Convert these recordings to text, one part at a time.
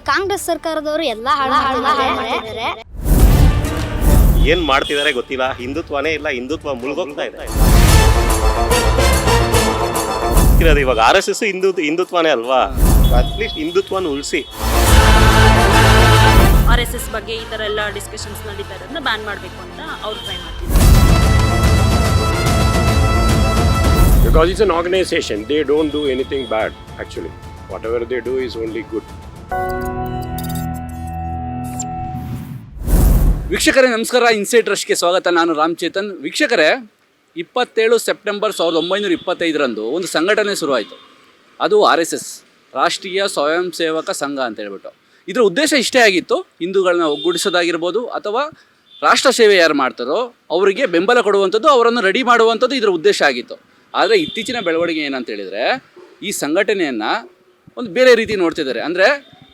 ಕಾಂಗ್ರೆಸ್ ಸರ್ಕಾರದವರು ಎಲ್ಲ ಹಾಳು ಮಾಡಿದ್ದಾರೆ. ಏನ್ ಮಾಡ್ತಿದಾರೆ ಗೊತ್ತಿಲ್ಲ. ಹಿಂದುತ್ವನೇ ಇಲ್ಲ, ಹಿಂದುತ್ವ ಮುಳುಗೋಗ್ತಾ ಇದೆ. ಇವಾಗ RSS ಹಿಂದುತ್ವನೇ ಅಲ್ವಾ? ಅಟ್ಲೀಸ್ಟ್ ಹಿಂದುತ್ವನ ಉಳಿಸಿ. RSS ಬಗ್ಗೆ ಈ ತರ ಎಲ್ಲ ಡಿಸ್ಕಷನ್ಸ್ ನಡೀತಾ ಇರೋದನ್ನ ಬ್ಯಾನ್ ಮಾಡಬೇಕು ಅಂತ ಅವ್ರು ಟ್ರೈ ಮಾಡ್ತಿದ್ದಾರೆ. Because it's an organization, they don't do anything bad actually. Whatever they do is only good. ವೀಕ್ಷಕರೇ ನಮಸ್ಕಾರ, ಇನ್ಸೈಟ್ ರಶ್ಗೆ ಸ್ವಾಗತ. ನಾನು ರಾಮಚೇತನ್. ವೀಕ್ಷಕರೇ, 27 ಸೆಪ್ಟೆಂಬರ್ 1925 ಒಂದು ಸಂಘಟನೆ ಶುರುವಾಯಿತು. ಅದು RSS, ರಾಷ್ಟ್ರೀಯ ಸ್ವಯಂ ಸೇವಕ ಸಂಘ ಅಂತ ಹೇಳ್ಬಿಟ್ಟು. ಇದರ ಉದ್ದೇಶ ಇಷ್ಟೇ ಆಗಿತ್ತು, ಹಿಂದೂಗಳನ್ನ ಒಗ್ಗೂಡಿಸೋದಾಗಿರ್ಬೋದು ಅಥವಾ ರಾಷ್ಟ್ರ ಸೇವೆ ಯಾರು ಮಾಡ್ತಾರೋ ಅವರಿಗೆ ಬೆಂಬಲ ಕೊಡುವಂಥದ್ದು, ಅವರನ್ನು ರೆಡಿ ಮಾಡುವಂಥದ್ದು ಇದರ ಉದ್ದೇಶ ಆಗಿತ್ತು. ಆದರೆ ಇತ್ತೀಚಿನ ಬೆಳವಣಿಗೆ ಏನಂತ ಹೇಳಿದರೆ, ಈ ಸಂಘಟನೆಯನ್ನು ಒಂದು ಬೇರೆ ರೀತಿ ನೋಡ್ತಿದ್ದಾರೆ. ಅಂದರೆ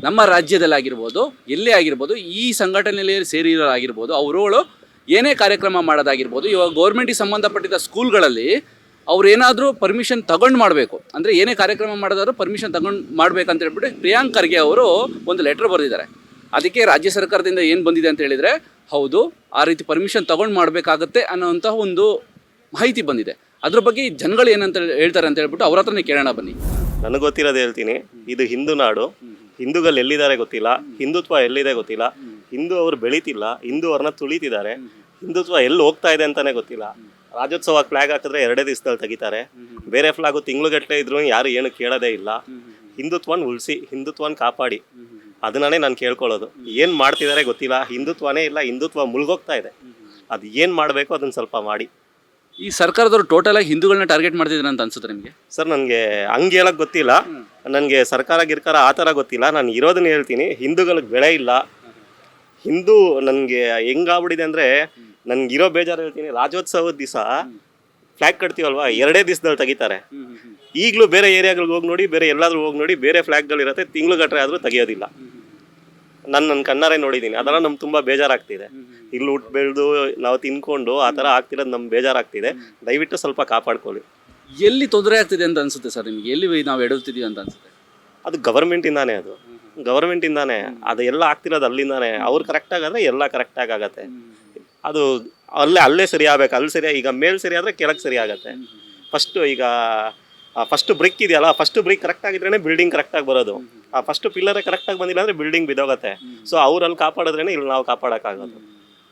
ನಮ್ಮ ರಾಜ್ಯದಲ್ಲಾಗಿರ್ಬೋದು, ಎಲ್ಲೇ ಆಗಿರ್ಬೋದು, ಈ ಸಂಘಟನೆಯಲ್ಲಿ ಸೇರಿರೋರಾಗಿರ್ಬೋದು, ಅವರುಗಳು ಏನೇ ಕಾರ್ಯಕ್ರಮ ಮಾಡೋದಾಗಿರ್ಬೋದು, ಇವಾಗ ಗೌರ್ಮೆಂಟಿಗೆ ಸಂಬಂಧಪಟ್ಟಿದ್ದ ಸ್ಕೂಲ್ಗಳಲ್ಲಿ ಅವ್ರು ಏನಾದರೂ ಪರ್ಮಿಷನ್ ತಗೊಂಡು ಮಾಡಬೇಕು, ಅಂದರೆ ಏನೇ ಕಾರ್ಯಕ್ರಮ ಮಾಡೋದಾದ್ರೂ ಪರ್ಮಿಷನ್ ತಗೊಂಡು ಮಾಡಬೇಕಂತ ಹೇಳ್ಬಿಟ್ಟು ಪ್ರಿಯಾಂಕ್ ಖರ್ಗೆ ಅವರು ಒಂದು ಲೆಟ್ರ್ ಬರೆದಿದ್ದಾರೆ. ಅದಕ್ಕೆ ರಾಜ್ಯ ಸರ್ಕಾರದಿಂದ ಏನು ಬಂದಿದೆ ಅಂತ ಹೇಳಿದರೆ, ಹೌದು ಆ ರೀತಿ ಪರ್ಮಿಷನ್ ತಗೊಂಡು ಮಾಡಬೇಕಾಗತ್ತೆ ಅನ್ನೋಂತಹ ಒಂದು ಮಾಹಿತಿ ಬಂದಿದೆ. ಅದ್ರ ಬಗ್ಗೆ ಜನಗಳು ಏನಂತ ಹೇಳ್ತಾರೆ ಅಂತ ಹೇಳ್ಬಿಟ್ಟು ಅವ್ರ ಹತ್ರನೇ ಕೇಳೋಣ ಬನ್ನಿ. ನನಗೆ ಗೊತ್ತಿರೋದು ಹೇಳ್ತೀನಿ. ಇದು ಹಿಂದೂ ನಾಡು. ಹಿಂದೂಗಳು ಎಲ್ಲಿದ್ದಾರೆ ಗೊತ್ತಿಲ್ಲ, ಹಿಂದುತ್ವ ಎಲ್ಲಿದೆ ಗೊತ್ತಿಲ್ಲ, ಹಿಂದೂ ಅವರು ಬೆಳೀತಿಲ್ಲ, ಹಿಂದೂ ಅವ್ರನ್ನ ತುಳಿತಿದ್ದಾರೆ, ಹಿಂದುತ್ವ ಎಲ್ಲಿ ಹೋಗ್ತಾ ಇದೆ ಅಂತಾನೆ ಗೊತ್ತಿಲ್ಲ. ರಾಜ್ಯೋತ್ಸವ ಫ್ಲಾಗ್ ಹಾಕಿದ್ರೆ 2 ದಿವಸದಲ್ಲಿ ತೆಗಿತಾರೆ, ಬೇರೆ ಫ್ಲಾಗು ತಿಂಗ್ಳುಗಟ್ಟಲೆ ಇದ್ರು ಯಾರು ಏನು ಕೇಳೋದೇ ಇಲ್ಲ. ಹಿಂದುತ್ವನ ಉಳಿಸಿ, ಹಿಂದುತ್ವನ ಕಾಪಾಡಿ, ಅದನ್ನೇ ನಾನು ಕೇಳ್ಕೊಳ್ಳೋದು. ಏನು ಮಾಡ್ತಿದ್ದಾರೆ ಗೊತ್ತಿಲ್ಲ, ಹಿಂದುತ್ವನೇ ಇಲ್ಲ, ಹಿಂದುತ್ವ ಮುಳುಗೋಗ್ತಾ ಇದೆ. ಅದು ಏನು ಮಾಡಬೇಕು ಅದನ್ನು ಸ್ವಲ್ಪ ಮಾಡಿ. ಈ ಸರ್ಕಾರದವರು ಟೋಟಲ್ ಆಗಿ ಹಿಂದೂಗಳನ್ನ ಟಾರ್ಗೆಟ್ ಮಾಡ್ತಿದ್ದಾರೆ ಅಂತ ಅನ್ಸುತ್ತೆ ನಿಮಗೆ? ಸರ್, ನನಗೆ ಹಂಗೆ ಹೇಳಕ್ಕೆ ಗೊತ್ತಿಲ್ಲ. ನನಗೆ ಸರ್ಕಾರ ಗಿರ್ಕಾರ ಆ ಥರ ಗೊತ್ತಿಲ್ಲ. ನಾನು ಇರೋದನ್ನ ಹೇಳ್ತೀನಿ. ಹಿಂದೂಗಳಿಗೆ ಬೆಳೆ ಇಲ್ಲ. ಹಿಂದೂ ನನಗೆ ಹೆಂಗಾಗ್ಬಿಟ್ಟಿದೆ ಅಂದರೆ, ನನಗಿರೋ ಬೇಜಾರು ಹೇಳ್ತೀನಿ. ರಾಜ್ಯೋತ್ಸವದ ದಿವಸ ಫ್ಲ್ಯಾಗ್ ಕಟ್ತೀವಲ್ವಾ, 2 ದಿವಸದಲ್ಲಿ ತೆಗಿತಾರೆ. ಈಗಲೂ ಬೇರೆ ಏರಿಯಾಗಳಿಗೆ ಹೋಗಿ ನೋಡಿ, ಬೇರೆ ಎಲ್ಲಾದ್ರೂ ಹೋಗಿ ನೋಡಿ, ಬೇರೆ ಫ್ಲ್ಯಾಗ್ಗಳಿರುತ್ತೆ, ತಿಂಗ್ಳುಗಟ್ಟರೆ ಆದರೂ ತೆಗಿಯೋದಿಲ್ಲ. ನನ್ನ ಕಣ್ಣಾರೆ ನೋಡಿದ್ದೀನಿ. ಅದೆಲ್ಲ ನಮ್ಗೆ ತುಂಬ ಬೇಜಾರಾಗ್ತಿದೆ. ಇಲ್ಲಿ ಹುಟ್ಟು ಬೆಳೆದು ನಾವು ತಿನ್ಕೊಂಡು ಆ ಥರ ಆಗ್ತಿರೋದು ನಮ್ಗೆ ಬೇಜಾರಾಗ್ತಿದೆ. ದಯವಿಟ್ಟು ಸ್ವಲ್ಪ ಕಾಪಾಡ್ಕೊಳ್ಳಿ. ಎಲ್ಲಿ ತೊಂದರೆ ಆಗ್ತಿದೆ ಅಂತ ಅನ್ಸುತ್ತೆ ಸರ್ ನಿಮಗೆ? ಎಲ್ಲಿ ನಾವು ಎಡುತ್ತಿದ್ದೀವಿ ಅಂತ ಅನ್ಸುತ್ತೆ? ಅದು ಗವರ್ಮೆಂಟಿಂದಾನೇ. ಅದು ಎಲ್ಲ ಆಗ್ತಿರೋದು ಅಲ್ಲಿಂದಾನೆ. ಅವ್ರು ಕರೆಕ್ಟಾಗಾದರೆ ಎಲ್ಲ ಕರೆಕ್ಟಾಗಿ ಆಗತ್ತೆ. ಅದು ಅಲ್ಲೇ ಸರಿ ಆಗ್ಬೇಕು. ಅಲ್ಲಿ ಸರಿ, ಈಗ ಮೇಲ್ ಸರಿ ಆದರೆ ಕೆಳಗೆ ಸರಿ ಆಗತ್ತೆ. ಫಸ್ಟ್ ಬ್ರಿಕ್ ಇದೆಯಲ್ಲ, ಫಸ್ಟ್ ಬ್ರಿಕ್ ಕರೆಕ್ಟ್ ಆಗಿದ್ರೇ ಬಿಲ್ಡಿಂಗ್ ಕರೆಕ್ಟಾಗಿ ಬರೋದು. ಆ ಫಸ್ಟ್ ಪಿಲ್ಲರೇ ಕರೆಕ್ಟಾಗಿ ಬಂದಿಲ್ಲ ಅಂದರೆ ಬಿಲ್ಡಿಂಗ್ ಬಿದ್ದೋಗತ್ತೆ. ಸೊ ಅವ್ರಲ್ಲಿ ಕಾಪಾಡಿದ್ರೇ ಇಲ್ಲಿ ನಾವು ಕಾಪಾಡೋಕ್ಕಾಗೋದು.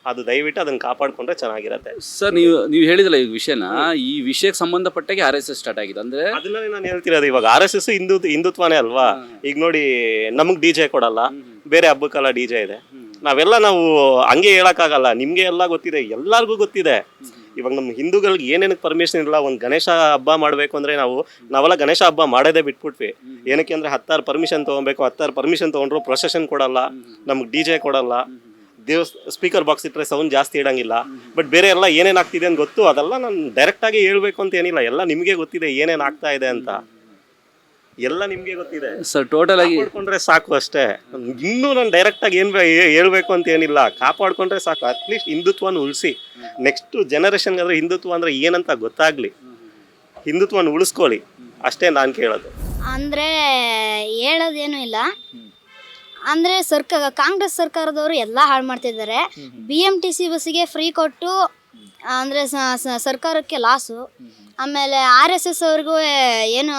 ಅದು ದಯವಿಟ್ಟು ಅದನ್ನು ಕಾಪಾಡಿಕೊಂಡ್ರೆ ಚೆನ್ನಾಗಿರುತ್ತೆ. ಸರ್, ನೀವು ಹೇಳಿದ್ರಲ್ಲ ಈ ವಿಷಯನ, ಈ ವಿಷಯಕ್ಕೆ ಸಂಬಂಧಪಟ್ಟಾಗೆ RSS ಸ್ಟಾರ್ಟ್ ಆಗಿದೆ ಅಂದರೆ ಅದನ್ನೇ ನಾನು ಹೇಳ್ತಿರೋದು. ಇವಾಗ RSS ಹಿಂದುತ್ವನೇ ಅಲ್ವಾ? ಈಗ ನೋಡಿ, ನಮಗೆ DJ ಕೊಡಲ್ಲ, ಬೇರೆ ಹಬ್ಬಕ್ಕೆಲ್ಲ DJ ಇದೆ. ನಾವು ಹಂಗೆ ಹೇಳೋಕ್ಕಾಗಲ್ಲ. ನಿಮಗೆ ಎಲ್ಲ ಗೊತ್ತಿದೆ, ಎಲ್ಲರಿಗೂ ಗೊತ್ತಿದೆ. ಇವಾಗ ನಮ್ಮ ಹಿಂದೂಗಳಿಗೆ ಏನೇನಕ್ಕೆ ಪರ್ಮಿಷನ್ ಇಲ್ಲ. ಒಂದು ಗಣೇಶ ಹಬ್ಬ ಮಾಡಬೇಕು ಅಂದರೆ ನಾವೆಲ್ಲ ಗಣೇಶ ಹಬ್ಬ ಮಾಡೋದೇ ಬಿಟ್ಬಿಟ್ವಿ. ಏನಕ್ಕೆ ಅಂದರೆ 10 ಪರ್ಮಿಷನ್ ತೊಗೊಬೇಕು. 10 ಪರ್ಮಿಷನ್ ತೊಗೊಂಡ್ರು ಪ್ರೊಸೆಷನ್ ಕೊಡಲ್ಲ, ನಮ್ಗೆ DJ ಕೊಡಲ್ಲ, ಸ್ಪೀಕರ್ ಬಾಕ್ಸ್ ಇಟ್ಟರೆ ಸೌಂಡ್ ಜಾಸ್ತಿ ಇಡಂಗಿಲ್ಲ. ಬಟ್ ಬೇರೆ ಎಲ್ಲ ಏನೇನು ಆಗ್ತಿದೆ ಅಂತ ಗೊತ್ತು. ಅದೆಲ್ಲ ನಾನು ಡೈರೆಕ್ಟಾಗಿ ಹೇಳ್ಬೇಕು ಅಂತ ಏನಿಲ್ಲ. ಎಲ್ಲ ನಿಮಗೆ ಗೊತ್ತಿದೆ ಏನೇನು ಆಗ್ತಾ ಇದೆ ಅಂತ. ಎಲ್ಲ ನಿಮಗೆ ಗೊತ್ತಿದೆ ಸರ್. ಟೋಟಲ್ ಆಗಿ ಕಾಪಾಡ್ಕೊಂಡ್ರೆ ಸಾಕು ಅಷ್ಟೇ. ಇನ್ನೂ ನಾನು ಡೈರೆಕ್ಟಾಗಿ ಏನು ಹೇಳ್ಬೇಕು ಅಂತ ಏನಿಲ್ಲ. ಕಾಪಾಡ್ಕೊಂಡ್ರೆ ಸಾಕು. ಅಟ್ಲೀಸ್ಟ್ ಹಿಂದುತ್ವನ ಉಳಿಸಿ. ನೆಕ್ಸ್ಟ್ ಜನರೇಷನ್ಗಾದ್ರೆ ಹಿಂದುತ್ವ ಅಂದರೆ ಏನಂತ ಗೊತ್ತಾಗಲಿ. ಹಿಂದುತ್ವನ ಉಳಿಸ್ಕೊಳ್ಳಿ ಅಷ್ಟೇ ನಾನು ಕೇಳೋದು. ಅಂದರೆ ಹೇಳೋದೇನು ಇಲ್ಲ. ಅಂದರೆ ಕಾಂಗ್ರೆಸ್ ಸರ್ಕಾರದವರು ಎಲ್ಲ ಹಾಳು ಮಾಡ್ತಿದ್ದಾರೆ. BMTC ಬಸ್ಸಿಗೆ ಫ್ರೀ ಕೊಟ್ಟು ಅಂದರೆ ಸರ್ಕಾರಕ್ಕೆ ಲಾಸು. ಆಮೇಲೆ RSS ಅವ್ರಿಗೂ ಏನು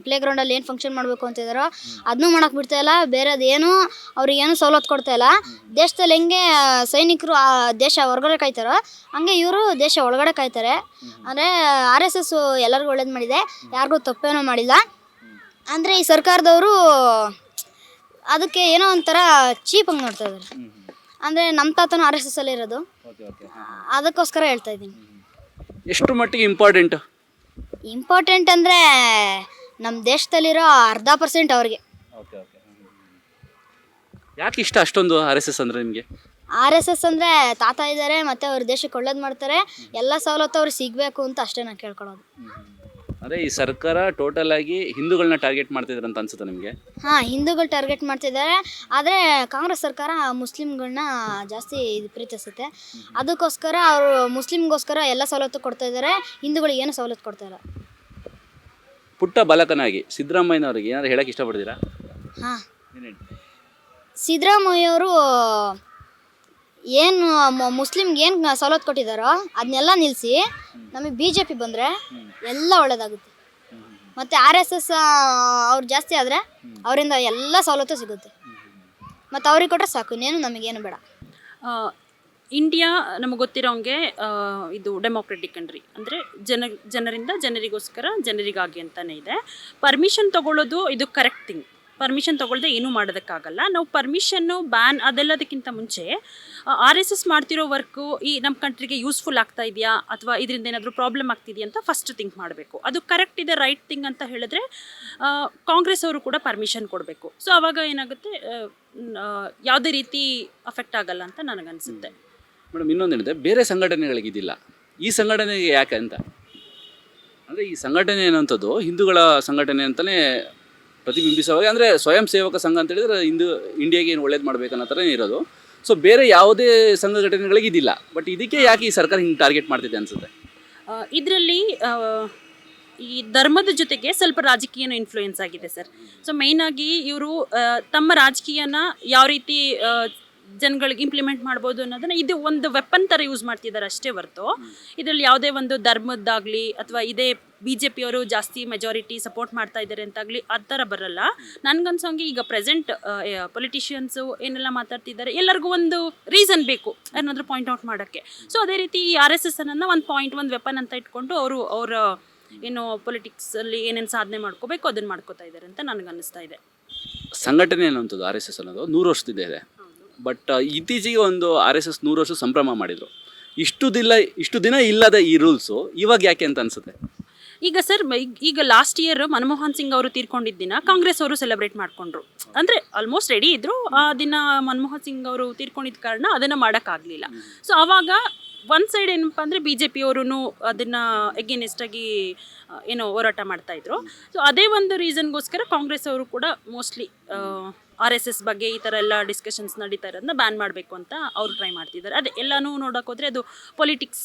ಪ್ಲೇ ಗ್ರೌಂಡಲ್ಲಿ ಏನು ಫಂಕ್ಷನ್ ಮಾಡಬೇಕು ಅಂತಿದ್ದಾರೋ ಅದನ್ನೂ ಮಾಡೋಕ್ಕೆ ಬಿಡ್ತಾಯಿಲ್ಲ. ಬೇರೆದೇನು ಅವ್ರಿಗೇನು ಸವಲತ್ತು ಕೊಡ್ತಾಯಿಲ್ಲ. ದೇಶದಲ್ಲಿ ಹೆಂಗೆ ಸೈನಿಕರು ದೇಶ ಹೊರಗಡೆ ಕಾಯ್ತಾರೋ ಹಂಗೆ ಇವರು ದೇಶ ಒಳಗಡೆ ಕಾಯ್ತಾರೆ. ಅಂದರೆ RSS ಎಲ್ಲರಿಗೂ ಒಳ್ಳೇದು ಮಾಡಿದೆ, ಯಾರಿಗೂ ತಪ್ಪೇನೂ ಮಾಡಿಲ್ಲ. ಅಂದರೆ ಈ ಸರ್ಕಾರದವರು ಅದಕ್ಕೆ ಏನೋ ಒಂಥರ ಚೀಪಾಗಿ ನೋಡ್ತಾ ಇದ್ದಾರೆ. ಅಂದರೆ ನಮ್ಮ ತಾತನೂ RSS ಅಲ್ಲಿ ಇರೋದು, ಅದಕ್ಕೋಸ್ಕರ ಹೇಳ್ತಾ ಇದ್ದೀನಿ. ಎಷ್ಟು ಮಟ್ಟಿಗೆ ಇಂಪಾರ್ಟೆಂಟ್ ಅಂದರೆ ನಮ್ಮ ದೇಶದಲ್ಲಿರೋ 0.5% ಅವ್ರಿಗೆ. ಯಾಕೆ ಇಷ್ಟ ಅಷ್ಟೊಂದು RSS ಅಂದರೆ ನಿಮಗೆ? RSS ಅಂದರೆ ತಾತ ಇದ್ದಾರೆ, ಮತ್ತು ಅವ್ರ ದೇಶಕ್ಕೆ ಒಳ್ಳೇದು ಮಾಡ್ತಾರೆ, ಎಲ್ಲ ಸವಲತ್ತು ಅವ್ರಿಗೆ ಸಿಗಬೇಕು ಅಂತ ಅಷ್ಟೇ ನಾನು ಕೇಳ್ಕೊಳ್ಳೋದು. ಅದೇ ಈ ಸರ್ಕಾರ ಟೋಟಲ್ ಆಗಿ ಹಿಂದೂಗಳನ್ನ ಟಾರ್ಗೆಟ್ ಮಾಡ್ತಿದ್ದಾರೆ ಅಂತ ಅನ್ಸುತ್ತೆ ನಿಮಗೆ? ಹಾಂ, ಹಿಂದೂಗಳು ಟಾರ್ಗೆಟ್ ಮಾಡ್ತಿದ್ದಾರೆ. ಆದರೆ ಕಾಂಗ್ರೆಸ್ ಸರ್ಕಾರ ಮುಸ್ಲಿಮ್ಗಳನ್ನ ಜಾಸ್ತಿ ಪ್ರೀತಿಸುತ್ತೆ. ಅದಕ್ಕೋಸ್ಕರ ಅವರು ಮುಸ್ಲಿಮ್ಗೋಸ್ಕರ ಎಲ್ಲ ಸವಲತ್ತು ಕೊಡ್ತಾ ಇದ್ದಾರೆ, ಹಿಂದೂಗಳಿಗೆ ಏನು ಸವಲತ್ತು ಕೊಡ್ತಾ ಇಲ್ಲ. ಪುಟ್ಟ ಬಾಲಕನಾಗಿ ಸಿದ್ದರಾಮಯ್ಯನವರಿಗೆ ಏನಾದ್ರು ಹೇಳಕ್ಕೆ ಇಷ್ಟಪಡ್ತೀರಾ? ಹಾಂ, ಸಿದ್ದರಾಮಯ್ಯವರು ಏನು ಮುಸ್ಲಿಮ್ಗೆ ಏನು ಸವಲತ್ತು ಕೊಟ್ಟಿದ್ದಾರೋ ಅದನ್ನೆಲ್ಲ ನಿಲ್ಲಿಸಿ ನಮಗೆ ಬಿ ಜೆ ಪಿ ಬಂದರೆ ಎಲ್ಲ ಒಳ್ಳೆಯದಾಗುತ್ತೆ. ಮತ್ತು RSS ಅವ್ರು ಜಾಸ್ತಿ ಆದರೆ ಅವರಿಂದ ಎಲ್ಲ ಸವಲತ್ತು ಸಿಗುತ್ತೆ. ಮತ್ತು ಅವ್ರಿಗೆ ಕೊಟ್ಟರೆ ಸಾಕು, ಇನ್ನೇನು ನಮಗೇನು ಬೇಡ. ಇಂಡಿಯಾ ನಮಗೆ ಗೊತ್ತಿರೋಂಗೆ ಇದು ಡೆಮೋಕ್ರೆಟಿಕ್ ಕಂಟ್ರಿ, ಅಂದರೆ ಜನರಿಂದ ಜನರಿಗೋಸ್ಕರ ಜನರಿಗಾಗಿ ಅಂತಲೇ ಇದೆ. ಪರ್ಮಿಷನ್ ತೊಗೊಳ್ಳೋದು ಇದು ಕರೆಕ್ಟ್ ಥಿಂಗ್. ಪರ್ಮಿಷನ್ ತೊಗೊಳ್ದೆ ಏನೂ ಮಾಡೋದಕ್ಕಾಗಲ್ಲ. ನಾವು ಪರ್ಮಿಷನ್ನು ಬ್ಯಾನ್ ಅದೆಲ್ಲದಕ್ಕಿಂತ ಮುಂಚೆ RSS ಮಾಡ್ತಿರೋ ವರ್ಕು ಈ ನಮ್ಮ ಕಂಟ್ರಿಗೆ ಯೂಸ್ಫುಲ್ ಆಗ್ತಾ ಇದೆಯಾ ಅಥವಾ ಇದರಿಂದ ಏನಾದರೂ ಪ್ರಾಬ್ಲಮ್ ಆಗ್ತಿದೆಯಾ ಅಂತ ಫಸ್ಟ್ ಥಿಂಕ್ ಮಾಡಬೇಕು. ಅದು ಕರೆಕ್ಟ್ ಇದೆ, ರೈಟ್ ಥಿಂಗ್ ಅಂತ ಹೇಳಿದ್ರೆ ಕಾಂಗ್ರೆಸ್ ಅವರು ಕೂಡ ಪರ್ಮಿಷನ್ ಕೊಡಬೇಕು. ಸೊ ಆವಾಗ ಏನಾಗುತ್ತೆ, ಯಾವುದೇ ರೀತಿ ಅಫೆಕ್ಟ್ ಆಗಲ್ಲ ಅಂತ ನನಗನ್ಸುತ್ತೆ. ಮೇಡಮ್, ಇನ್ನೊಂದೇನಿದೆ, ಬೇರೆ ಸಂಘಟನೆಗಳಿಗಿದಿಲ್ಲ, ಈ ಸಂಘಟನೆಗೆ ಯಾಕೆ ಅಂತ. ಅಂದರೆ ಈ ಸಂಘಟನೆ ಅನ್ನೋಂಥದ್ದು ಹಿಂದೂಗಳ ಸಂಘಟನೆ ಅಂತಲೇ ಪ್ರತಿಬಿಂಬಿಸುವಾಗ, ಅಂದರೆ ಸ್ವಯಂ ಸೇವಕ ಸಂಘ ಅಂತ ಹೇಳಿದ್ರೆ ಇಂಡಿಯಾಗೆ ಏನು ಒಳ್ಳೇದು ಮಾಡಬೇಕನ್ನೋ ಥರನೇ ಇರೋದು. ಸೊ ಬೇರೆ ಯಾವುದೇ ಸಂಘಟನೆಗಳಿಗೆ ಇದಿಲ್ಲ, ಬಟ್ ಇದಕ್ಕೆ ಯಾಕೆ ಈ ಸರ್ಕಾರ ಹಿಂಗೆ ಟಾರ್ಗೆಟ್ ಮಾಡ್ತಿದೆ ಅನಿಸುತ್ತೆ? ಇದರಲ್ಲಿ ಈ ಧರ್ಮದ ಜೊತೆಗೆ ಸ್ವಲ್ಪ ರಾಜಕೀಯನೂ ಇನ್ಫ್ಲೂಯೆನ್ಸ್ ಆಗಿದೆ ಸರ್. ಸೊ ಮೇಯ್ನಾಗಿ ಇವರು ತಮ್ಮ ರಾಜಕೀಯನ ಯಾವ ರೀತಿ ಜನಗಳಿಗೆ ಇಂಪ್ಲಿಮೆಂಟ್ ಮಾಡ್ಬೋದು ಅನ್ನೋದನ್ನ ಇದು ಒಂದು ವೆಪನ್ ಥರ ಯೂಸ್ ಮಾಡ್ತಿದ್ದಾರೆ ಅಷ್ಟೇ ಹೊರತು ಇದರಲ್ಲಿ ಯಾವುದೇ ಒಂದು ಧರ್ಮದ್ದಾಗಲಿ ಅಥವಾ ಇದೇ BJP ಅವರು ಜಾಸ್ತಿ ಮೆಜಾರಿಟಿ ಸಪೋರ್ಟ್ ಮಾಡ್ತಾ ಇದ್ದಾರೆ ಅಂತಾಗಲಿ ಆ ಥರ ಬರಲ್ಲ. ನನಗನ್ಸೋಂಗೆ ಈಗ ಪ್ರೆಸೆಂಟ್ ಪೊಲಿಟಿಷಿಯನ್ಸು ಏನೆಲ್ಲ ಮಾತಾಡ್ತಿದ್ದಾರೆ ಎಲ್ಲರಿಗೂ ಒಂದು ರೀಸನ್ ಬೇಕು ಏನಾದರೂ ಪಾಯಿಂಟ್ ಔಟ್ ಮಾಡೋಕ್ಕೆ. ಸೊ ಅದೇ ರೀತಿ ಈ RSS ಅನ್ನೋದನ್ನ ಒಂದು ವೆಪನ್ ಅಂತ ಇಟ್ಕೊಂಡು ಅವರ ಏನು ಪೊಲಿಟಿಕ್ಸಲ್ಲಿ ಏನೇನು ಸಾಧನೆ ಮಾಡ್ಕೋಬೇಕು ಅದನ್ನು ಮಾಡ್ಕೋತಾ ಇದ್ದಾರೆ ಅಂತ ನನಗನ್ನಿಸ್ತಾ ಇದೆ. ಸಂಘಟನೆ ಅನ್ನೋಂಥದ್ದು RSS ಅನ್ನೋದು 100 ವರ್ಷದಿಂದ ಇದೆ. ಬಟ್ ಇತ್ತೀಚೆಗೆ ಒಂದು RSS 100 ವರ್ಷ ಸಂಭ್ರಮ ಮಾಡಿದರು. ಇಷ್ಟು ದಿನ ಇಲ್ಲದ ಈ ರೂಲ್ಸು ಇವಾಗ ಯಾಕೆ ಅಂತ ಅನಿಸುತ್ತೆ? ಈಗ ಸರ್, ಈಗ ಲಾಸ್ಟ್ ಇಯರ್ ಮನಮೋಹನ್ ಸಿಂಗ್ ಅವರು ತೀರ್ಕೊಂಡಿದ್ದ ದಿನ ಕಾಂಗ್ರೆಸ್ ಅವರು ಸೆಲೆಬ್ರೇಟ್ ಮಾಡಿಕೊಂಡ್ರು. ಅಂದರೆ ಆಲ್ಮೋಸ್ಟ್ ರೆಡಿ ಇದ್ದರು. ಆ ದಿನ ಮನಮೋಹನ್ ಸಿಂಗ್ ಅವರು ತೀರ್ಕೊಂಡಿದ್ದ ಕಾರಣ ಅದನ್ನು ಮಾಡೋಕ್ಕಾಗಲಿಲ್ಲ. ಸೊ ಆವಾಗ ಒಂದು ಸೈಡ್ ಏನಪ್ಪ ಅಂದರೆ BJP ಅವರೂ ಅದನ್ನು ಎಗೇನೆಸ್ಟಾಗಿ ಏನೋ ಹೋರಾಟ ಮಾಡ್ತಾಯಿದ್ರು. ಸೊ ಅದೇ ಒಂದು ರೀಸನ್ಗೋಸ್ಕರ ಕಾಂಗ್ರೆಸ್ ಅವರು ಕೂಡ ಮೋಸ್ಟ್ಲಿ RSS ಬಗ್ಗೆ ಈ ಥರ ಎಲ್ಲ ಡಿಸ್ಕಷನ್ಸ್ ನಡೀತಾ ಇರೋದನ್ನ ಬ್ಯಾನ್ ಮಾಡಬೇಕು ಅಂತ ಅವರು ಟ್ರೈ ಮಾಡ್ತಿದ್ದಾರೆ. ಅದೇ ಎಲ್ಲನೂ ನೋಡೋಕೆ ಹೋದರೆ ಅದು ಪೊಲಿಟಿಕ್ಸ್,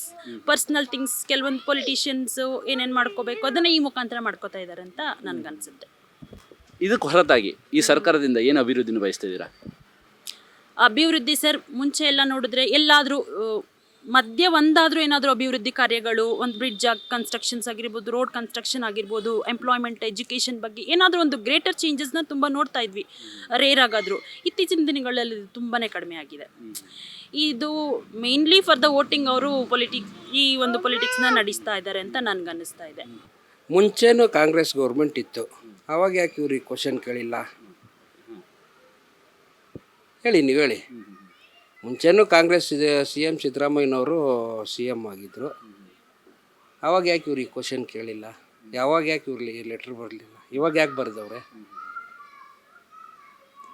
ಪರ್ಸ್ನಲ್ ಥಿಂಗ್ಸ್, ಕೆಲವೊಂದು ಪೊಲಿಟಿಷಿಯನ್ಸು ಏನೇನು ಮಾಡ್ಕೋಬೇಕು ಅದನ್ನು ಈ ಮುಖಾಂತರ ಮಾಡ್ಕೋತಾ ಇದ್ದಾರೆ ಅಂತ ನನಗನ್ಸುತ್ತೆ. ಇದಕ್ಕೆ ಹೊರತಾಗಿ ಈ ಸರ್ಕಾರದಿಂದ ಏನು ಅಭಿವೃದ್ಧಿನ ಬಯಸ್ತಿದ್ದೀರಾ? ಅಭಿವೃದ್ಧಿ ಸರ್, ಮುಂಚೆ ಎಲ್ಲ ನೋಡಿದ್ರೆ ಎಲ್ಲಾದರೂ ಮಧ್ಯ ಒಂದಾದರೂ ಏನಾದರೂ ಅಭಿವೃದ್ಧಿ ಕಾರ್ಯಗಳು, ಒಂದು ಬ್ರಿಡ್ಜ್ ಕನ್ಸ್ಟ್ರಕ್ಷನ್ಸ್ ಆಗಿರ್ಬೋದು, ರೋಡ್ ಕನ್ಸ್ಟ್ರಕ್ಷನ್ ಆಗಿರ್ಬೋದು, ಎಂಪ್ಲಾಯ್ಮೆಂಟ್, ಎಜುಕೇಷನ್ ಬಗ್ಗೆ ಏನಾದರೂ ಒಂದು ಗ್ರೇಟರ್ ಚೇಂಜಸ್ನ ತುಂಬ ನೋಡ್ತಾ ಇದ್ವಿ, ರೇರ್ ಆಗಾದರೂ. ಇತ್ತೀಚಿನ ದಿನಗಳಲ್ಲಿ ತುಂಬಾ ಕಡಿಮೆ ಆಗಿದೆ. ಇದು ಮೇನ್ಲಿ ಫಾರ್ ದ ವೋಟಿಂಗ್ ಅವರು ಈ ಒಂದು ಪೊಲಿಟಿಕ್ಸ್ನ ನಡೆಸ್ತಾ ಇದ್ದಾರೆ ಅಂತ ನನಗನ್ನಿಸ್ತಾ ಇದೆ. ಮುಂಚೆನೂ ಕಾಂಗ್ರೆಸ್ ಗೌರ್ಮೆಂಟ್ ಇತ್ತು, ಅವಾಗ ಯಾಕೆ ಇವ್ರಿಗೆ ಕ್ವಶನ್ ಕೇಳಿಲ್ಲ? ಹೇಳಿ, ನೀವು ಹೇಳಿ. ಮುಂಚೆನೂ ಕಾಂಗ್ರೆಸ್ CM ಸಿದ್ದರಾಮಯ್ಯನವರು CM ಆಗಿದ್ದರು, ಅವಾಗ ಯಾಕೆ ಇವ್ರಿಗೆ ಕ್ವಶನ್ ಕೇಳಿಲ್ಲ? ಯಾವಾಗ ಯಾಕೆ ಇವ್ರಿಗೆ ಲೆಟ್ರ್ ಬರಲಿಲ್ಲ? ಇವಾಗ ಯಾಕೆ ಬರೆದವ್ರೆ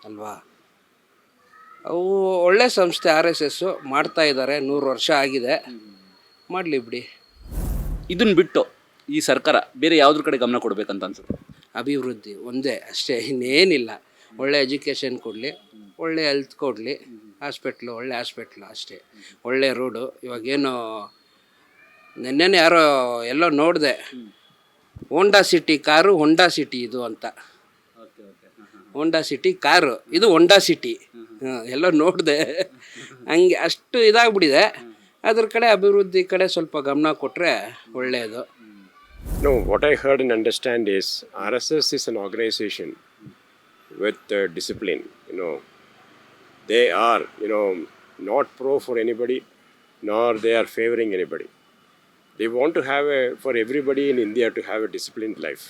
ಅಲ್ವಾ? ಅವು ಒಳ್ಳೆ ಸಂಸ್ಥೆ RSS ಮಾಡ್ತಾ ಇದ್ದಾರೆ, 100 ವರ್ಷ ಆಗಿದೆ, ಮಾಡಲಿ ಬಿಡಿ. ಇದನ್ನು ಬಿಟ್ಟು ಈ ಸರ್ಕಾರ ಬೇರೆ ಯಾವುದ್ರ ಕಡೆ ಗಮನ ಕೊಡಬೇಕಂತ ಅನ್ಸುತ್ತೆ? ಅಭಿವೃದ್ಧಿ ಒಂದೇ ಅಷ್ಟೇ, ಇನ್ನೇನಿಲ್ಲ. ಒಳ್ಳೆ ಎಜುಕೇಷನ್ ಕೊಡಲಿ, ಒಳ್ಳೆ ಹೆಲ್ತ್ ಕೊಡಲಿ, ಒಳ್ಳೆ ಹಾಸ್ಪಿಟ್ಲು ಅಷ್ಟೇ, ಒಳ್ಳೆ ರೋಡು. ಇವಾಗೇನು ನೆನ್ನೆನೇ ಯಾರೋ ಎಲ್ಲೋ ನೋಡಿದೆ, Honda City car, Honda City ಇದು ಅಂತ. ಹೋಂಡಾ ಸಿಟಿ ಕಾರು, ಇದು ಹೋಂಡಾ ಸಿಟಿ. ಎಲ್ಲೋ ನೋಡಿದೆ, ಹಂಗೆ ಅಷ್ಟು ಇದಾಗ್ಬಿಟ್ಟಿದೆ. ಅದ್ರ ಕಡೆ ಅಭಿವೃದ್ಧಿ ಕಡೆ ಸ್ವಲ್ಪ ಗಮನ ಕೊಟ್ಟರೆ ಒಳ್ಳೆಯದು. No, what I heard and understand is RSS is an organization with discipline. They are, not pro for anybody, nor they are favoring anybody. They want to have for everybody in India to have a disciplined life.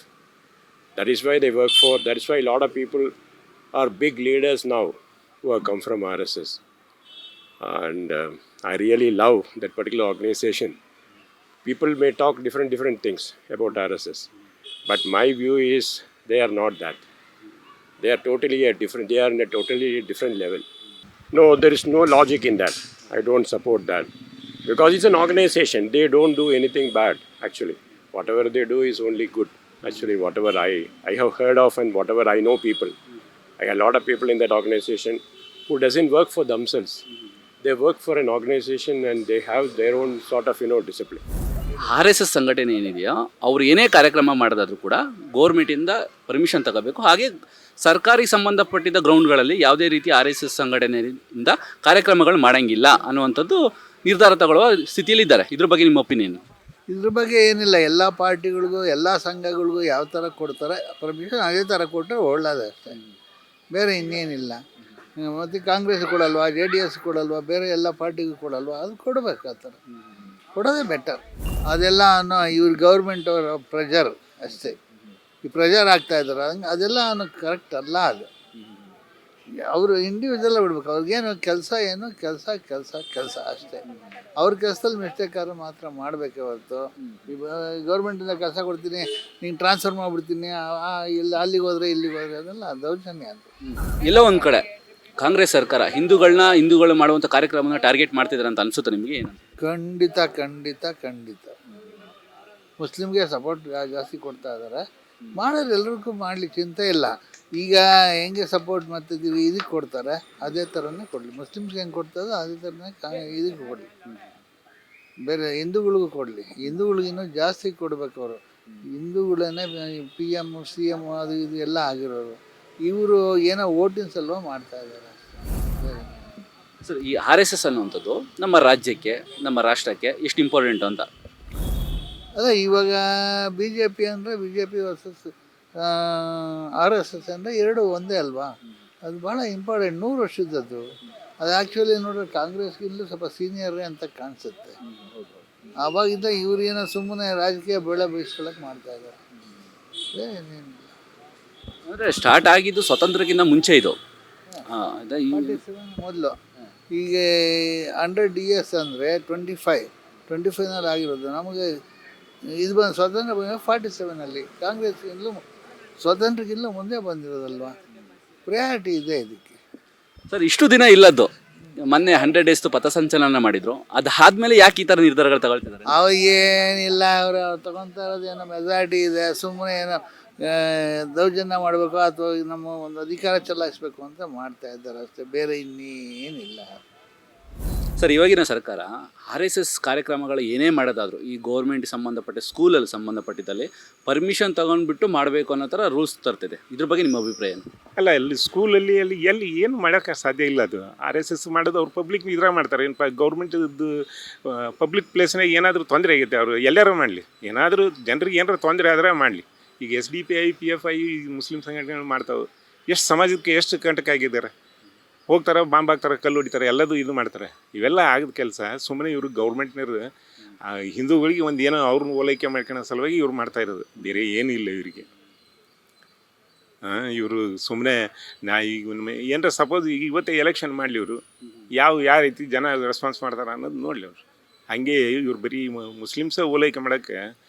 That is why they work for. That is why a lot of people are big leaders now who have come from RSS. And I really love that particular organization. People may talk different things about RSS, but my view is they are not that. They are totally they are in a totally different level. No, there is no logic in that. I don't support that. Because it's an organization. They don't do anything bad, actually. Whatever they do is only good. Actually, whatever I have heard of and whatever I know people. I have a lot of people in that organization who doesn't work for themselves. They work for an organization and they have their own sort of, discipline. R S S ಸಂಘಟನೆ ಏನಿದೆಯೋ ಅವ್ರು ಏನೇ ಕಾರ್ಯಕ್ರಮ ಮಾಡೋದಾದ್ರೂ ಕೂಡ ಗೋರ್ಮೆಂಟಿಂದ permission ತಗೋಬೇಕು. ಹಾಗೆ ಸರ್ಕಾರಿ ಸಂಬಂಧಪಟ್ಟಿದ್ದ ಗ್ರೌಂಡ್ಗಳಲ್ಲಿ ಯಾವುದೇ ರೀತಿ ಆರ್ ಎಸ್ ಎಸ್ ಸಂಘಟನೆಯಿಂದ ಕಾರ್ಯಕ್ರಮಗಳು ಮಾಡೋಂಗಿಲ್ಲ ಅನ್ನುವಂಥದ್ದು ನಿರ್ಧಾರ ತಗೊಳ್ಳುವ ಸ್ಥಿತಿಯಲ್ಲಿದ್ದಾರೆ. ಇದ್ರ ಬಗ್ಗೆ ನಿಮ್ಮ ಒಪಿನಿಯನ್? ಇದ್ರ ಬಗ್ಗೆ ಏನಿಲ್ಲ, ಎಲ್ಲ ಪಾರ್ಟಿಗಳಿಗೂ ಎಲ್ಲ ಸಂಘಗಳಿಗೂ ಯಾವ ಥರ ಕೊಡ್ತಾರೆ ಪರ್ಮಿಷನ್ ಅದೇ ಥರ ಕೊಟ್ಟರೆ ಒಳ್ಳೆಯದೇ ಅಷ್ಟೇ, ಬೇರೆ ಇನ್ನೇನಿಲ್ಲ. ಮತ್ತು ಕಾಂಗ್ರೆಸ್ ಕೊಡಲ್ವಾ, JDS ಕೊಡಲ್ವಾ, ಬೇರೆ ಎಲ್ಲ ಪಾರ್ಟಿಗೂ ಕೊಡಲ್ವಾ, ಅದು ಕೊಡಬೇಕು. ಆ ಥರ ಕೊಡೋದೇ ಬೆಟರ್. ಅದೆಲ್ಲ ಇವ್ರ ಗೌರ್ಮೆಂಟ್ ಅವರ ಪ್ರೆಜರ್ ಅಷ್ಟೇ, ಈ ಪ್ರೆಜರ್ ಆಗ್ತಾಯಿದ್ದಾರೆ, ಹಂಗೆ ಅದೆಲ್ಲ ಕರೆಕ್ಟ್ ಅಲ್ಲ. ಅದು ಅವರು ಇಂಡಿವಿಜುವಲ್ ಬಿಡ್ಬೇಕು. ಅವ್ರಿಗೇನು ಕೆಲಸ ಏನು ಕೆಲಸ ಅಷ್ಟೇ. ಅವ್ರ ಕೆಲಸದಲ್ಲಿ ಮಿಸ್ಟೇಕಾದ್ರು ಮಾತ್ರ ಮಾಡಬೇಕೇ ಹೊರತು ಗೌರ್ಮೆಂಟಿಂದ ಕೆಲಸ ಕೊಡ್ತೀನಿ, ನೀನು ಟ್ರಾನ್ಸ್ಫರ್ ಮಾಡಿಬಿಡ್ತೀನಿ, ಇಲ್ಲಿ ಅಲ್ಲಿಗೆ ಹೋದರೆ ಇಲ್ಲಿಗೆ ಹೋದರೆ ಅದೆಲ್ಲ ದೌರ್ಜನ್ಯ ಅಂತ. ಎಲ್ಲೋ ಒಂದು ಕಡೆ ಕಾಂಗ್ರೆಸ್ ಸರ್ಕಾರ ಹಿಂದೂಗಳು ಮಾಡುವಂಥ ಕಾರ್ಯಕ್ರಮನ ಟಾರ್ಗೆಟ್ ಮಾಡ್ತಿದ್ದಾರೆ ಅಂತ ಅನ್ಸುತ್ತೆ ನಿಮಗೆ? ಏನು? ಖಂಡಿತ ಮುಸ್ಲಿಮ್ಗೆ ಸಪೋರ್ಟ್ ಜಾಸ್ತಿ ಕೊಡ್ತಾ ಇದ್ದಾರೆ. ಮಾಡೋರು ಎಲ್ರಿಗೂ ಮಾಡಲಿ, ಚಿಂತೆ ಇಲ್ಲ. ಈಗ ಹೆಂಗೆ ಸಪೋರ್ಟ್ ಮಾಡ್ತಿದ್ದೀವಿ ಇದಕ್ಕೆ ಕೊಡ್ತಾರೆ, ಅದೇ ಥರನೇ ಕೊಡಲಿ. ಮುಸ್ಲಿಮ್ಸ್ಗೆ ಹೆಂಗೆ ಕೊಡ್ತಾರೋ ಅದೇ ಥರನೇ ಇದಕ್ಕೆ ಕೊಡಲಿ, ಬೇರೆ ಹಿಂದೂಗಳಿಗೂ ಕೊಡಲಿ. ಹಿಂದೂಗಳಿಗಿನ್ನೂ ಜಾಸ್ತಿ ಕೊಡಬೇಕು. ಅವರು ಹಿಂದೂಗಳನ್ನೇ PM CM ಅದು ಇದು ಎಲ್ಲ ಆಗಿರೋರು. ಇವರು ಏನೋ ವೋಟಿನ ಸಲುವಾಗಿ ಮಾಡ್ತಾ ಇದ್ದಾರೆ. ಸರ್, ಈ ಆರ್ ಎಸ್ ಎಸ್ ಅನ್ನುವಂಥದ್ದು ನಮ್ಮ ರಾಜ್ಯಕ್ಕೆ, ನಮ್ಮ ರಾಷ್ಟ್ರಕ್ಕೆ ಎಷ್ಟು ಇಂಪಾರ್ಟೆಂಟ್ ಅಂತ? ಅದೇ ಇವಾಗ BJP ಅಂದರೆ BJP ವರ್ಸಸ್ RSS ಅಂದರೆ ಎರಡು ಒಂದೇ ಅಲ್ವಾ? ಅದು ಭಾಳ ಇಂಪಾರ್ಟೆಂಟ್. 100 ವರ್ಷದದ್ದು ಅದು. ಆ್ಯಕ್ಚುಲಿ ನೋಡಿದ್ರೆ ಕಾಂಗ್ರೆಸ್ಗಿಂತಲೂ ಸ್ವಲ್ಪ ಸೀನಿಯರೇ ಅಂತ ಕಾಣಿಸುತ್ತೆ. ಆವಾಗಿಂದ ಇವ್ರು ಏನೋ ಸುಮ್ಮನೆ ರಾಜಕೀಯ ಬೆಳೆ ಬಯಸ್ಕೊಳಕ್ಕೆ ಮಾಡ್ತಾ ಇದ್ದಾರೆ. ಏನೇನು ಅಂದರೆ ಸ್ಟಾರ್ಟ್ ಆಗಿದ್ದು ಸ್ವತಂತ್ರಕ್ಕಿಂತ ಮುಂಚೆ ಇದು. ಮೊದಲು ಈಗ 100 years ಅಂದರೆ 25ನಲ್ಲಿ ಆಗಿರೋದು. ನಮಗೆ ಇದು ಬಂದು ಸ್ವತಂತ್ರ ಬಂದ 47ನಲ್ಲಿ. ಕಾಂಗ್ರೆಸ್ಗಿಂತಲೂ ಸ್ವತಂತ್ರಕ್ಕಿಂತಲೂ ಮುಂದೆ ಬಂದಿರೋದಲ್ವಾ? ಪ್ರಯಾರಿಟಿ ಇದೆ ಇದಕ್ಕೆ. ಸರ್, ಇಷ್ಟು ದಿನ ಇಲ್ಲದ್ದು ಮೊನ್ನೆ 100 days ಪಥಸಂಚಲನ ಮಾಡಿದ್ರು. ಅದಾದ್ಮೇಲೆ ಯಾಕೆ ಈ ಥರ ನಿರ್ಧಾರಗಳು ತಗೊಳ್ತಿದ್ದಾರೆ? ಅವು ಏನಿಲ್ಲ, ಅವರು ತಗೊತಾ ಇರೋದು ಏನೋ ಮೆಜಾರಿಟಿ ಇದೆ, ಸುಮ್ಮನೆ ಏನೋ ದೌರ್ಜನ್ಯ ಮಾಡಬೇಕು ಅಥವಾ ನಮ್ಮ ಒಂದು ಅಧಿಕಾರ ಚಲಾಯಿಸಬೇಕು ಅಂತ ಮಾಡ್ತಾ ಇದ್ದಾರೆ ಅಷ್ಟೇ, ಬೇರೆ ಇನ್ನೇನಿಲ್ಲ. ಸರ್, ಇವಾಗಿನ ಸರ್ಕಾರ ಆರ್ ಎಸ್ ಎಸ್ ಕಾರ್ಯಕ್ರಮಗಳು ಏನೇ ಮಾಡೋದಾದ್ರು ಈ ಗೌರ್ಮೆಂಟ್ ಸಂಬಂಧಪಟ್ಟ ಸ್ಕೂಲಲ್ಲಿ ಸಂಬಂಧಪಟ್ಟಿದ್ದಲ್ಲಿ ಪರ್ಮಿಷನ್ ತೊಗೊಂಡ್ಬಿಟ್ಟು ಮಾಡಬೇಕು ಅನ್ನೋ ಥರ ರೂಲ್ಸ್ ತರ್ತಿದೆ. ಇದ್ರ ಬಗ್ಗೆ ನಿಮ್ಮ ಅಭಿಪ್ರಾಯ ಏನು? ಅಲ್ಲ, ಅಲ್ಲಿ ಸ್ಕೂಲಲ್ಲಿ ಎಲ್ಲಿ ಏನು ಮಾಡೋಕ್ಕೆ ಸಾಧ್ಯ ಇಲ್ಲ. ಅದು RSS ಮಾಡೋದು ಅವ್ರು ಪಬ್ಲಿಕ್ ಇದ್ರಾಗ ಮಾಡ್ತಾರೆ. ಏನು ಗೌರ್ಮೆಂಟದ್ದು ಪಬ್ಲಿಕ್ ಪ್ಲೇಸ್ನಾಗ ಏನಾದರೂ ತೊಂದರೆ ಆಗೈತೆ, ಅವರು ಎಲ್ಲರೂ ಮಾಡಲಿ, ಏನಾದರೂ ಜನರಿಗೆ ಏನಾರು ತೊಂದರೆ ಆದರೆ ಮಾಡಲಿ. ಈಗ SDPI PFI ಮುಸ್ಲಿಂ ಸಂಘಟನೆಗಳು ಮಾಡ್ತಾವೆ. ಎಷ್ಟು ಸಮಾಜಕ್ಕೆ ಎಷ್ಟು ಕಂಟಕ ಆಗಿದ್ದಾರೆ. ಹೋಗ್ತಾರೆ, ಬಾಂಬ್ ಹಾಕ್ತಾರೆ, ಕಲ್ಲು ಹೊಡಿತಾರೆ, ಎಲ್ಲದೂ ಇದು ಮಾಡ್ತಾರೆ. ಇವೆಲ್ಲ ಆಗದ ಕೆಲಸ. ಸುಮ್ಮನೆ ಇವರು ಗೌರ್ಮೆಂಟ್ನವ್ರು ಹಿಂದೂಗಳಿಗೆ ಒಂದು ಏನೋ ಅವ್ರನ್ನ ಓಲೈಕೆ ಮಾಡ್ಕೊಳ್ಳೋ ಸಲುವಾಗಿ ಇವ್ರು ಮಾಡ್ತಾ ಇರೋದು, ಬೇರೆ ಏನೂ ಇಲ್ಲ ಇವರಿಗೆ. ಇವರು ಸುಮ್ಮನೆ ಈಗ ಏನರ ಸಪೋಸ್ ಈಗ ಇವತ್ತೇ ಎಲೆಕ್ಷನ್ ಮಾಡಲಿ, ಇವರು ಯಾವ ರೀತಿ ಜನ ರೆಸ್ಪಾನ್ಸ್ ಮಾಡ್ತಾರೆ ಅನ್ನೋದು ನೋಡಲಿ ಅವರು. ಹಾಗೆ ಇವ್ರು ಬರೀ ಮುಸ್ಲಿಮ್ಸ ಓಲೈಕೆ ಮಾಡೋಕ್ಕೆ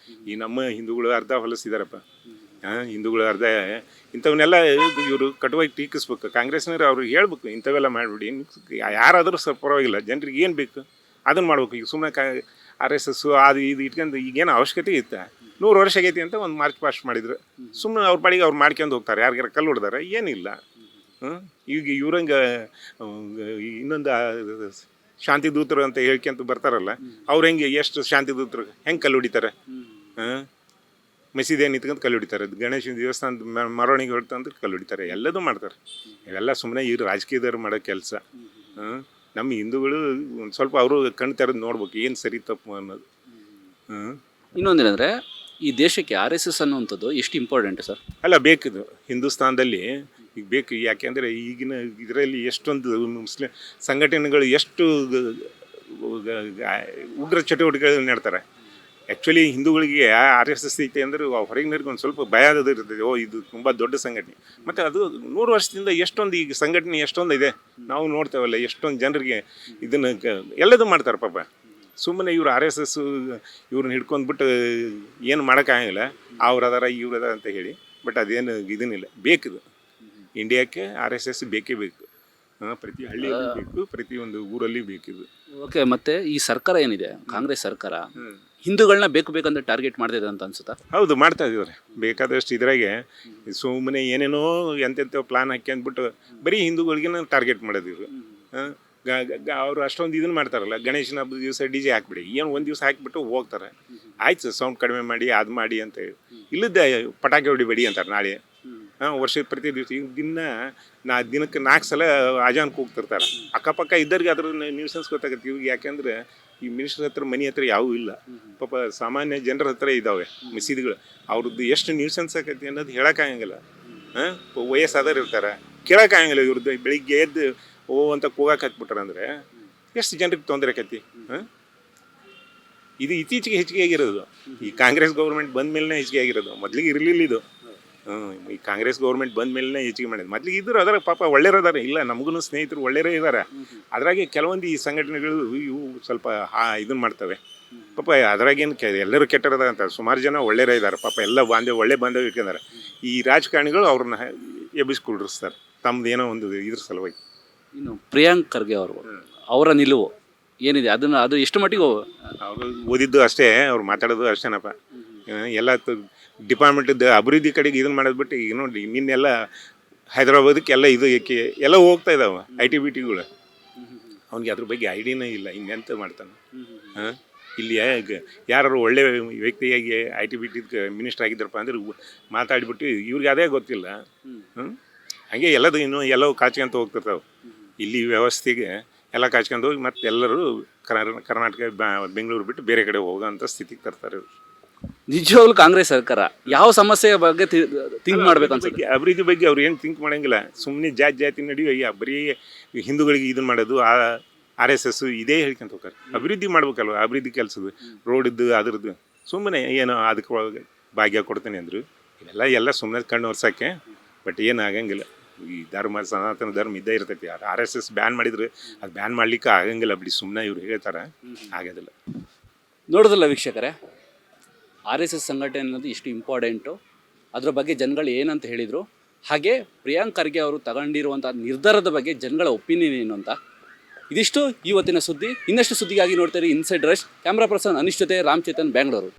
ಈ ನಮ್ಮ ಹಿಂದೂಗಳು ಅರ್ಧ ಹೊಲಸಿದಾರಪ್ಪ. ಹಿಂದೂಗಳು ಅರ್ಧ ಇಂಥವನ್ನೆಲ್ಲ ಇವರು ಕಟುವಾಗಿ ಟೀಕಿಸ್ಬೇಕು. ಕಾಂಗ್ರೆಸ್ನವ್ರು ಅವ್ರಿಗೆ ಹೇಳ್ಬೇಕು, ಇಂಥವೆಲ್ಲ ಮಾಡಿಬಿಡಿ, ಯಾರಾದರೂ ಸ್ವಲ್ಪ ಪರವಾಗಿಲ್ಲ, ಜನರಿಗೆ ಏನು ಬೇಕು ಅದನ್ನು ಮಾಡ್ಬೇಕು. ಈಗ ಸುಮ್ಮನೆ RSS ಅದು ಇದು ಇಟ್ಕೊಂಡು ಈಗೇನು ಅವಶ್ಯಕತೆ ಇತ್ತು. 100 ವರ್ಷ ಆಗೈತಿ ಅಂತ ಒಂದು ಮಾರ್ಚ್ ಪಾಸ್ಟ್ ಮಾಡಿದ್ರು. ಸುಮ್ಮನೆ ಅವ್ರ ಪಾಡಿಗೆ ಅವ್ರು ಮಾಡ್ಕೊಂಡು ಹೋಗ್ತಾರೆ, ಯಾರಿಗಾರ ಕಲ್ಲು ಹೊಡೆದಾರೆ, ಏನಿಲ್ಲ. ಈಗ ಇವ್ರಂಗೆ ಇನ್ನೊಂದು ಶಾಂತಿ ದೂತರು ಅಂತ ಹೇಳ್ಕೊಂತ ಬರ್ತಾರಲ್ಲ, ಅವ್ರು ಹೆಂಗೆ ಎಷ್ಟು ಶಾಂತಿ ದೂತರು ಹೆಂಗೆ ಕಲ್ಲು ಹೊಡಿತಾರೆ? ಮಸೀದಿ ನಿಂತ್ಕೊಂಡು ಕಲ್ಲು ಹೊಡಿತಾರೆ, ಗಣೇಶನ ದೇವಸ್ಥಾನದ ಮೆರವಣಿಗೆ ಹೊಡ್ತಂದ್ರೆ ಕಲ್ಲು ಹೊಡಿತಾರೆ, ಎಲ್ಲದೂ ಮಾಡ್ತಾರೆ. ಇವೆಲ್ಲ ಸುಮ್ಮನೆ ಇವ್ರು ರಾಜಕೀಯದವ್ರು ಮಾಡೋ ಕೆಲಸ. ನಮ್ಮ ಹಿಂದೂಗಳು ಒಂದು ಸ್ವಲ್ಪ ಅವರು ಕಣ್ಣು ತೆರೆದು ನೋಡ್ಬೇಕು ಏನು ಸರಿ ತಪ್ಪು ಅನ್ನೋದು. ಇನ್ನೊಂದೇನೆಂದರೆ ಈ ದೇಶಕ್ಕೆ RSS ಅನ್ನುವಂಥದ್ದು ಎಷ್ಟು ಇಂಪಾರ್ಟೆಂಟ್ ಸರ್? ಅಲ್ಲ, ಬೇಕಿದು ಹಿಂದೂಸ್ತಾನದಲ್ಲಿ ಈಗ ಬೇಕು. ಯಾಕೆಂದರೆ ಈಗಿನ ಇದರಲ್ಲಿ ಎಷ್ಟೊಂದು ಮುಸ್ಲಿಂ ಸಂಘಟನೆಗಳು ಎಷ್ಟು ಉಗ್ರ ಚಟುವಟಿಕೆಗಳು ನಡೆತಾರೆ. ಆ್ಯಕ್ಚುಲಿ ಹಿಂದೂಗಳಿಗೆ RSS ಐತೆ ಅಂದರೆ ಹೊರಗಿನವ್ರಿಗೆ ಒಂದು ಸ್ವಲ್ಪ ಭಯ ಅದು ಇರ್ತದೆ. ಇದು ತುಂಬ ದೊಡ್ಡ ಸಂಘಟನೆ. ಮತ್ತು ಅದು 100 ವರ್ಷದಿಂದ ಎಷ್ಟೊಂದು ಈಗ ಸಂಘಟನೆ ಎಷ್ಟೊಂದು ಇದೆ, ನಾವು ನೋಡ್ತೇವಲ್ಲ. ಎಷ್ಟೊಂದು ಜನರಿಗೆ ಇದನ್ನು ಎಲ್ಲದೂ ಮಾಡ್ತಾರೆ ಪಾಪ. ಸುಮ್ಮನೆ ಇವರು RSS ಇವ್ರನ್ನ ಹಿಡ್ಕೊಂಡ್ಬಿಟ್ಟು ಏನು ಮಾಡೋಕ್ಕಾಗಿಲ್ಲ, ಅವ್ರು ಅದಾರ ಇವ್ರು ಅದಾರ ಅಂತ ಹೇಳಿ. ಬಟ್ ಅದೇನು ಇದನ್ನಿಲ್ಲ, ಬೇಕಿದು ಇಂಡಿಯಾಕ್ಕೆ RSS ಬೇಕೇ ಬೇಕು. ಪ್ರತಿ ಹಳ್ಳಿಯಲ್ಲಿ ಬೇಕು, ಪ್ರತಿಯೊಂದು ಊರಲ್ಲಿ ಬೇಕಿದು. ಓಕೆ, ಮತ್ತು ಈ ಸರ್ಕಾರ ಏನಿದೆ, ಕಾಂಗ್ರೆಸ್ ಸರ್ಕಾರ ಹಿಂದೂಗಳನ್ನ ಬೇಕಂತ ಟಾರ್ಗೆಟ್ ಮಾಡ್ತಿದೆ ಅಂತ ಅನ್ಸುತ್ತಾ? ಹೌದು, ಮಾಡ್ತಾ ಇದ್ದಾರೆ ಬೇಕಾದಷ್ಟು. ಇದ್ರಾಗೆ ಸುಮ್ಮನೆ ಏನೇನೋ ಎಂತೆಂಥ ಪ್ಲಾನ್ ಹಾಕಿ ಅಂದ್ಬಿಟ್ಟು ಬರೀ ಹಿಂದೂಗಳಿಗೇನ ಟಾರ್ಗೆಟ್ ಮಾಡೋದು ಇವರು. ಅವರು ಅಷ್ಟೊಂದು ಇದನ್ನು ಮಾಡ್ತಾರಲ್ಲ, ಗಣೇಶನ ಹಬ್ಬದ ದಿವಸ ಡಿ ಜೆ ಹಾಕ್ಬಿಡಿ, ಏನು ಒಂದು ದಿವಸ ಹಾಕಿಬಿಟ್ಟು ಹೋಗ್ತಾರೆ. ಆಯ್ತು ಸೌಂಡ್ ಕಡಿಮೆ ಮಾಡಿ ಅದು ಮಾಡಿ ಅಂತ ಹೇಳಿ, ಇಲ್ಲದ್ದೇ ಪಟಾಕಿ ಹೊಡಿಬೇಡಿ ಅಂತಾರೆ ನಾಳೆ. ವರ್ಷದ ಪ್ರತಿ ದಿವಸ ಈಗ ದಿನಕ್ಕೆ 4 ಸಲ ಅಜಾನ್ ಕೂಗ್ತಿರ್ತಾರೆ. ಅಕ್ಕಪಕ್ಕ ಇದ್ದರಿಗೆ ಅದ್ರ ನ್ಯೂಸೆನ್ಸ್ ಗೊತ್ತಾಗುತ್ತೆ ಇವ್ರಿಗೆ. ಯಾಕೆಂದ್ರೆ ಈ ಮಿನಿಸ್ಟರ್ ಹತ್ರ ಮನೆ ಹತ್ರ ಯಾವೂ ಇಲ್ಲ, ಪಾಪ ಸಾಮಾನ್ಯ ಜನರ ಹತ್ರ ಇದ್ದಾವೆ ಮಸೀದಿಗಳು. ಅವ್ರದ್ದು ಎಷ್ಟು ನ್ಯೂಸೆನ್ಸ್ ಆಕೈತಿ ಅನ್ನೋದು ಹೇಳೋಕ್ಕಾಗಂಗಿಲ್ಲ. ವಯಸ್ಸಾದವ್ರು ಇರ್ತಾರೆ, ಕೇಳೋಕ್ಕಾಗಂಗಿಲ್ಲ. ಇವ್ರದ್ದು ಬೆಳಿಗ್ಗೆ ಎದ್ದು ಅಂತ ಕೂಗಾಕ್ ಹಾಕ್ಬಿಟ್ರೆ ಅಂದರೆ ಎಷ್ಟು ಜನರಿಗೆ ತೊಂದರೆ ಆಕೈತಿ. ಇದು ಇತ್ತೀಚೆಗೆ ಹೆಚ್ಚಿಗೆ ಆಗಿರೋದು, ಈ ಕಾಂಗ್ರೆಸ್ ಗೌರ್ಮೆಂಟ್ ಬಂದ ಮೇಲೆ ಹೆಚ್ಚಿಗೆ ಆಗಿರೋದು. ಮೊದಲಿಗೆ ಇರಲಿಲ್ಲ ಇದು. ಈ ಕಾಂಗ್ರೆಸ್ ಗೌರ್ಮೆಂಟ್ ಬಂದ ಮೇಲೆ ಹೆಚ್ಚಿಗೆ ಮಾಡಿದ್ದು. ಮೊದಲಿಗೆ ಇದ್ರು ಅದರ ಪಾಪ ಒಳ್ಳೆಯರದಾರೆ, ಇಲ್ಲ ನಮಗೂ ಸ್ನೇಹಿತರು ಒಳ್ಳೆಯರೇ ಇದ್ದಾರೆ. ಅದ್ರಾಗೆ ಕೆಲವೊಂದು ಈ ಸಂಘಟನೆಗಳು ಇವು ಸ್ವಲ್ಪ ಇದನ್ನು ಮಾಡ್ತವೆ ಪಾಪ. ಅದ್ರಾಗೇನು ಎಲ್ಲರೂ ಕೆಟ್ಟರದ ಅಂತ, ಸುಮಾರು ಜನ ಒಳ್ಳೆಯರೇ ಇದ್ದಾರೆ ಪಾಪ. ಎಲ್ಲ ಒಳ್ಳೆ ಬಾಂಧವ್ಯ ಇಟ್ಕೊಂಡಾರೆ. ಈ ರಾಜಕಾರಣಿಗಳು ಅವ್ರನ್ನ ಎಬ್ಬಿಸ್ಕೊಳ್ರಿಸ್ತಾರೆ ತಮ್ಮದು ಏನೋ ಒಂದು ಇದ್ರ ಸಲುವಾಗಿ. ಇನ್ನು ಪ್ರಿಯಾಂಕ್ ಖರ್ಗೆ ಅವರು, ಅವರ ನಿಲುವು ಏನಿದೆ ಅದು ಎಷ್ಟು ಮಟ್ಟಿಗೆ ಅವರು ಓದಿದ್ದು ಅಷ್ಟೇ, ಅವ್ರು ಮಾತಾಡೋದು ಅಷ್ಟೇನಪ್ಪ. ಎಲ್ಲ ಡಿಪಾರ್ಟ್ಮೆಂಟದ್ದು ಅಭಿವೃದ್ಧಿ ಕಡೆಗೆ ಇದನ್ನು ಮಾಡೋದು ಬಿಟ್ಟು ಈಗ ನೋಡಿ ನಿನ್ನೆಲ್ಲ ಹೈದರಾಬಾದಕ್ಕೆ ಎಲ್ಲ ಎಲ್ಲ ಹೋಗ್ತಾ ಇದ್ದಾವೆ IT-BTಗಳು. ಅವ್ನಿಗೆ ಅದ್ರ ಬಗ್ಗೆ ಐಡಿಯಾನೇ ಇಲ್ಲ, ಇನ್ನೆಂತ ಮಾಡ್ತಾನೆ. ಇಲ್ಲಿ ಯಾರು ಒಳ್ಳೆ ವ್ಯಕ್ತಿಯಾಗಿ IT-BT ಮಿನಿಸ್ಟರ್ ಆಗಿದ್ದಾರಪ್ಪ ಅಂದ್ರೆ ಮಾತಾಡಿಬಿಟ್ಟು ಇವ್ರಿಗೆ ಅದೇ ಗೊತ್ತಿಲ್ಲ. ಹಾಗೆ ಎಲ್ಲವೂ ಕಾಚ್ಕೊಂತ ಹೋಗ್ತಿರ್ತಾವೆ. ಇಲ್ಲಿ ವ್ಯವಸ್ಥೆಗೆ ಎಲ್ಲ ಕಾಚ್ಕೊಂಡು ಹೋಗಿ ಮತ್ತೆ ಎಲ್ಲರೂ ಕರ್ನಾಟಕ ಬೆಂಗಳೂರು ಬಿಟ್ಟು ಬೇರೆ ಕಡೆ ಹೋಗೋಂಥ ಸ್ಥಿತಿಗೆ ತರ್ತಾರೆ ಇವರು. ನಿಜವಾಗ್ಲೂ ಕಾಂಗ್ರೆಸ್ ಸರ್ಕಾರ ಯಾವ ಸಮಸ್ಯೆಯ ಬಗ್ಗೆ ಥಿಂಕ್ ಮಾಡ್ಬೇಕು ಅನ್ಸುತ್ತೆ? ಅಭಿವೃದ್ಧಿ ಬಗ್ಗೆ ಅವ್ರು ಏನು ಥಿಂಕ್ ಮಾಡಂಗಿಲ್ಲ. ಸುಮ್ಮನೆ ಜಾತಿ ನಡೆಯುವ ಬರೀ ಹಿಂದೂಗಳಿಗೆ ಇದನ್ನು ಮಾಡೋದು, RSS ಇದೇ ಹೇಳ್ಕೊಂತ ಹೋಗ್ತಾರೆ. ಅಭಿವೃದ್ಧಿ ಮಾಡ್ಬೇಕಲ್ವ, ಅಭಿವೃದ್ಧಿ ಕೆಲಸದ್ದು ರೋಡಿದ್ದು ಅದ್ರದ್ದು ಸುಮ್ಮನೆ ಏನೋ ಅದಕ್ಕೆ ಭಾಗ್ಯ ಕೊಡ್ತೇನೆ ಅಂದರು. ಇವೆಲ್ಲ ಸುಮ್ಮನೆ ಕಣ್ಣು ಒರ್ಸೋಕ್ಕೆ. ಬಟ್ ಏನು ಆಗಂಗಿಲ್ಲ. ಈ ಸನಾತನ ಧರ್ಮ ಇದ್ದೇ ಇರ್ತೈತಿ. RSS ಬ್ಯಾನ್ ಮಾಡಿದ್ರೆ ಅದು ಬ್ಯಾನ್ ಮಾಡ್ಲಿಕ್ಕೆ ಆಗಂಗಿಲ್ಲ ಬಿಡಿ, ಸುಮ್ಮನೆ ಇವ್ರು ಹೇಳ್ತಾರೆ, ಆಗೋದಿಲ್ಲ. ನೋಡೋದಿಲ್ಲ ವೀಕ್ಷಕರೇ, RSS ಸಂಘಟನೆ ಅನ್ನೋದು ಎಷ್ಟು ಇಂಪಾರ್ಟೆಂಟು, ಅದರ ಬಗ್ಗೆ ಜನಗಳು ಏನಂತ ಹೇಳಿದರು, ಹಾಗೆ ಪ್ರಿಯಾಂಕ್ ಖರ್ಗೆ ಅವರು ತಗೊಂಡಿರುವಂಥ ನಿರ್ಧಾರದ ಬಗ್ಗೆ ಜನಗಳ ಒಪಿನಿಯನ್ ಏನು ಅಂತ. ಇದಿಷ್ಟು ಇವತ್ತಿನ ಸುದ್ದಿ. ಇನ್ನಷ್ಟು ಸುದ್ದಿಗಾಗಿ ನೋಡ್ತಾರೆ inside rush. Camera person Anish ಜೊತೆ ರಾಮ್ ಚೇತನ್, ಬೆಂಗಳೂರು.